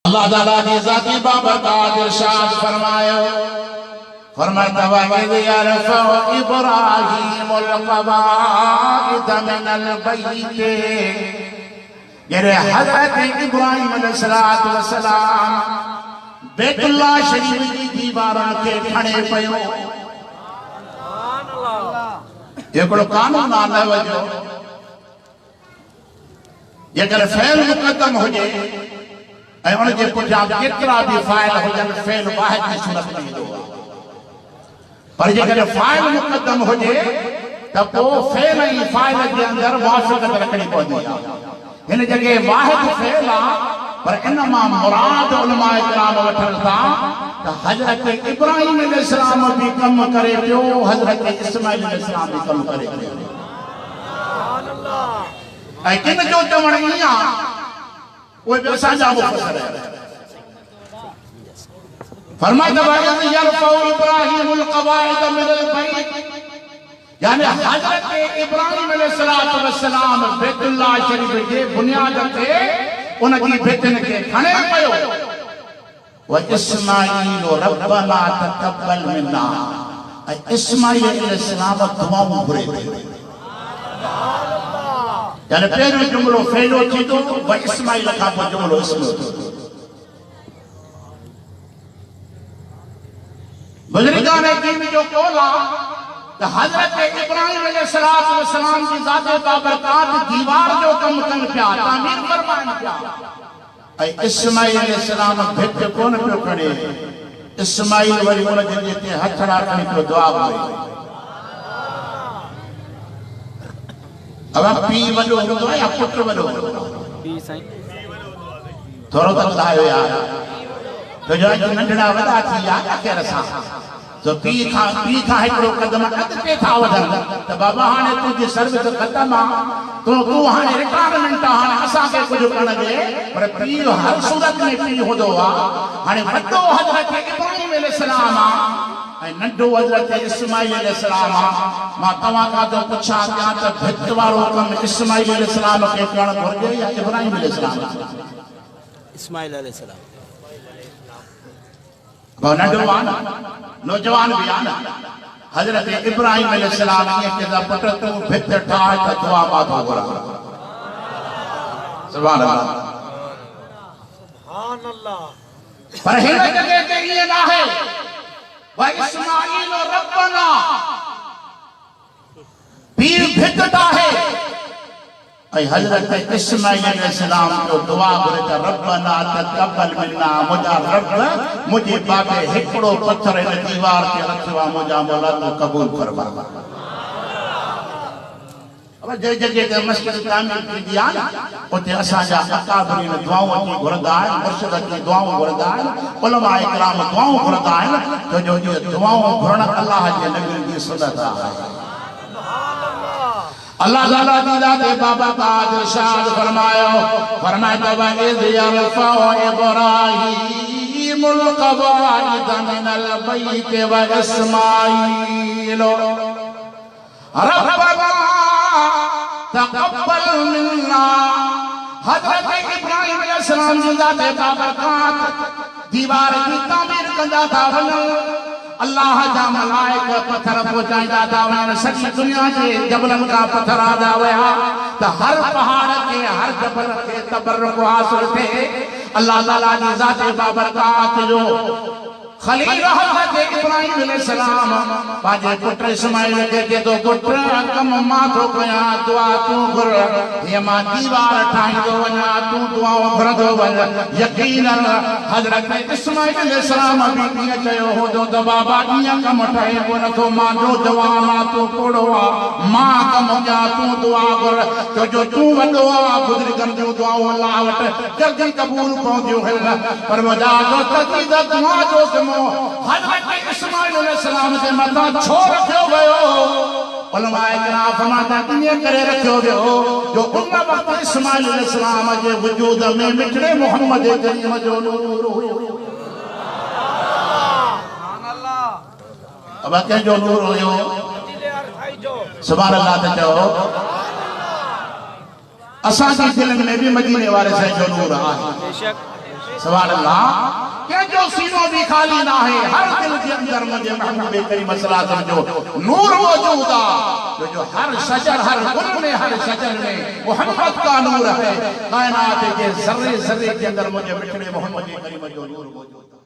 अल्लाह ताला की ज़ाती बाबरकात इरशाद फरमायो, फरमाता वइज़ यरफ़उ इब्राहीमुल क़वाइद मिनल बैत, जॾहिं हज़रत इब्राहीम अलैहिस्सलातु वस्सलाम बैतुल्लाह शरीफ जी दीवारनि खे खणे पियो। हिकिड़ो कानून आहे न वजो, जेकर फ़इल मुक़द्दम हुजे ऐं उन जे पुठियां केतिरा बि फ़ाइल हुजनि, फ़इल वाहिद जी सूरत में ईंदो आहे। पर जेकर फ़ाइल मुक़द्दम हुजे त पोइ फ़इल ऐं फ़ाइल जे अंदरि मुवाफ़क़त रखणी पवंदी आहे। हिन जॻह वाहिद फ़इल आहे, पर इन मां मुराद उलमा इकराम वठनि था त हज़रत इब्राहीम अलैहिस्सलाम बि कमु करे पियो, हज़रत इस्माइल अलैहिस्सलाम बि कमु करे पियो। ऐं किन जो चवणु ईअं आहे, उहे बि असांजा मुफ़स्सिर आहिनि। फरमाइता वइज़ यरफ़उ इब्राहीमुल क़वाइद मिनल बैत, यानी हज़रत इब्राहीम अलैहिस्सलातु वस्सलाम बैतुल्लाह शरीफ जे बुनियाद ते उन जी भितिन खे खणे पियो। व इस्माईल रब्बना तक़ब्बल मिन्ना, ऐं इस्माईल अलैहिस्सलाम दुआऊं घुरे पियो। यानी पहिरियों जुमिलो फ़इलो थींदो, व इस्माईल खां पोइ जुमिलो इस्मो थींदो। बुज़ुर्गान दीन जो कौल आहे त हज़रत इब्राहीम अलैहिस्सलातु वस्सलाम जी ज़ात बाबरकात दीवार जो कमु कनि पिया, तामीर फरमाइनि पिया, ऐं इस्माईल अलैहिस्सलाम भित कोन पियो खणे। इस्माईल वरी उन जे ते हथ रखणी पियो, दुआ घुरे। अब पीउ वॾो हूंदो आहे या पुटु वॾो हूंदो आहे? थोरो त ॿुधायो यार, तुंहिंजो अॼु नंढड़ा वॾा थी विया केर सां, तो पीउ खां हिकिड़ो क़दम अॻिते था वधनि त बाबा हाणे तुंहिंजी सर्विस ख़तमु आहे, तूं हाणे रिटायरमेंट आहे, हाणे असांखे कुझु करण ॾे। पर पीउ हर सूरत में पीउ हूंदो आहे। हाणे वॾो हज़रत इब्राहीम अलैहिस्सलाम आहे ऐं नंढो हज़रत इस्माईल अलैहिस्सलाम आहे। मां तव्हां खां थो पुछां पिया त भित वारो कमु इस्माईल अलैहिस्सलाम खे करणु घुरिजे या इब्राहीम अलैहिस्सलाम? इस्माईल अलैहिस्सलाम नंढो आहे न, नौजवान भी आहे न। हज़रत इब्राहीम अलैहिस्सलाम ईअं चवंदा, पुट तूं भित ठाहे त दुआ मां थो घुरां। सुभान अल्लाह, सुभान अल्लाह। पर हिन जॻह ते ईअं न आहे, व इस्माईल रब्बना, पीउ भित ठाहे ऐं हज़रत इस्माईल अलैहिस्सलाम जो दुआ घुरे त रब्बना तक़ब्बल मिन्ना, मुंहिंजा रब मुंहिंजे बाबे हिकिड़ो पत्थर हिन दीवार ते रखियो आहे, मुंहिंजा मौला तूं क़बूल फरमा। अब जे जॻह ते मस्जिद तामीर थींदी आहे न, उते असांजा अकाबरीन दुआऊं अची घुरंदा आहिनि, मुर्शिद अची दुआऊं घुरंदा आहिनि, उलमा इकराम दुआऊं घुरंदा आहिनि, छो जो दुआऊं घुरण अल्लाह जे नबी जी सुन्नत आहे। अल्लाह ताला दी ज़ात बाबरकात इरशाद फरमायो, फरमाता वइज़ यरफ़उ इब्राहीमुल क़वाइद मिनल बैत व इस्माईल रब्बना तक़ब्बल मिन्ना। हज़रत इब्राहीम अलैहिस्सलाम जी ज़ात बाबरकात दीवार की तामीर कंदा था वञनि, अल्लाह जा मलाइक पत्थर पहुंचाईंदा था वञनि, सॼी दुनिया जे जबलनि खां पत्थर आदा विया त हर पहाड़ खे, हर जबल खे तबरुक हासिल थिए। अल्लाह ताला जी ज़ात बाबरकात जो खलील हज़रत इब्राहीम अलैहिस्सलाम पंहिंजे पुट इस्माईल खे चए थो, पुट कमु मां थो कयां, दुआ तूं घुर, हीअ मां दीवार ठाहींदो वञां, तूं दुआऊं घुरंदो वञ। यकीनन हज़रत इस्माईल अलैहिस्सलाम बि कीअं चयो हूंदो त बाबा ईअं कमु ठहे कोन थो, मां जो जवान आहे, तूं कोड़ो आहे, मां कमु कयां, तूं दुआ घुर, छो जो तूं वॾो आहे। बुज़ुर्गनि जूं दुआऊं अल्लाह वटि जल्दी क़बूल पवंदियूं आहिनि। पर वॾा जो तक़दीर दुआ जो हज़रत इस्माईल अलैहिस्सलाम जे मथां छो रखियो वियो? उलमा इकराम फरमाता ईअं करे रखियो वियो जो उन वक़्तु इस्माईल अलैहिस्सलाम जे वजूद में मिठड़े मोहम्मद करीम जो नूर हुयो। सुभान अल्लाह। अब कंहिंजो नूर हुयो? सुभान अल्लाह त चओ। असांजे दिलनि में भी मदीने वारे साईं जो नूर आहे। सुभान अल्लाह। क्या जो सीनों भी खाली ना है, हर दिल के अंदर मुझे महबूब करीम सल्लल्लाहु अलैहि वसल्लम जो नूर मौजूदा, जो हर शजर, हर गुल में, हर शजर में मोहम्मद का नूर है। कायनात के जर्रे जर्रे के अंदर मुझे मिठड़े मोहम्मद करीम जो नूर मौजूद है।